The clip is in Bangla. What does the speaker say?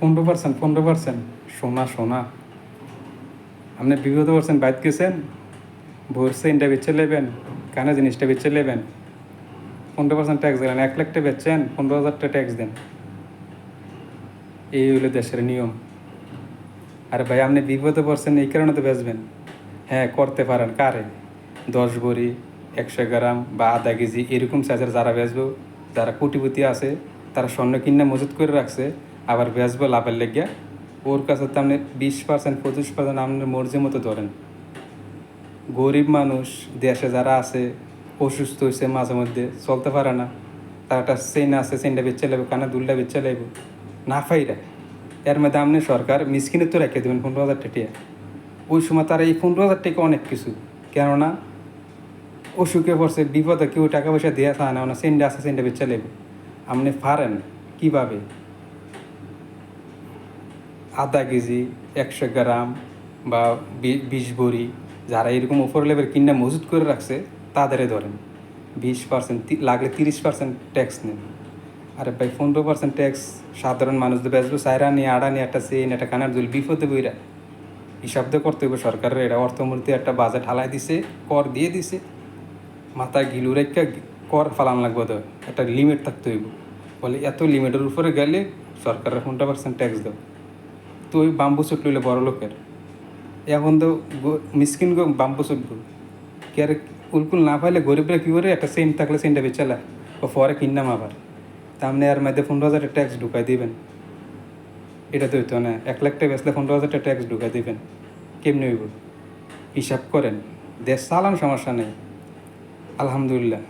15%, 15%, সোনা সোনা। আপনি বিগত পার্সেন্ট বাইত গেছেন, ভরছে ইনটা বেচে নেবেন, কেন জিনিসটা বেচে নেবেন, 15% ট্যাক্স দিলেন। 1 লাখ টাকা বেচছেন, 15,000 টাকা ট্যাক্স দেন। এই হইলো দেশের নিয়ম। আরে ভাই, আপনি বিপদে পড়ছেন, এই কারণে তো বেচবেন। হ্যাঁ, করতে পারেন কারে, 10 ভরি, 100 গ্রাম বা আধা কেজি এরকম সাইজের যারা বেচবো, যারা কোটিপতি আছে, তারা স্বর্ণ কিনে মজুত করে রাখছে, আবার বেচবো লাভের লেগে। ওর কাছে তো আপনি 20%, 25% আপনার মর্জি মতো ধরেন। গরিব মানুষ দেশে যারা আছে, অসুস্থ হয়েছে, মাঝে মধ্যে চলতে পারে না, তার একটা চেন আছে, চেনটা বেচে লাগবে, কানে দুলটা বেচে লাগবে না ফাইরা। এর মধ্যে আপনি সরকার মিসকিনে তো রেখে দেবেন 15,000 টাকা। ওই সময় তারা এই 15,000 টাকা অনেক কিছু, কেননা অসুখে পড়ছে, বিপদে কেউ টাকা পয়সা দেওয়া চায় না, ওনা চেনটা আছে, চেনটা বেচে লাগবে। আপনি পারেন কীভাবে আধা কেজি, 100 গ্রাম বা 20 ভরি যারা এরকম উপর লেভেল কিনা মজুত করে রাখছে, তাদেরই ধরেন 20%, লাগলে 30% ট্যাক্স নেন। আরে ভাই, 15% ট্যাক্স সাধারণ মানুষদের বেচবো চাইরা নিয়ে আড়া নিয়ে একটা চেন, একটা কানার দুল, বিপদে বইরা হিসাব দিয়ে করতে হবে। সরকারের এটা অর্থমন্ত্রী একটা বাজেট হালাই দিছে, কর দিয়ে দিছে, মাথায় গিলু রেখা কর ফালান লাগবে। তো একটা লিমিট থাকতে হইব, বলে এত লিমিটের উপরে গেলে সরকারের 15% ট্যাক্স দেয়। তো ওই বাম্বু সুট লইলে বড় লোকের, এখন তো মিসকিন গো বাম্বু সুট কি আর উলকুল না পাইলে গরিবরা কী করে, একটা সেন্ট থাকলে সেন্টটা বেচালা ও পরে কিনলাম আবার, তা আপনি আর মধ্যে 15,000 ট্যাক্স ঢুকাই দিবেন। এটা তো হইতো না। 1 লাখ টাকা বেচলে 15,000 ট্যাক্স ঢুকাই দিবেন, কেমনি হইব? হিসাব করেন, দেশ চালান, সমস্যা নেই, আলহামদুলিল্লাহ।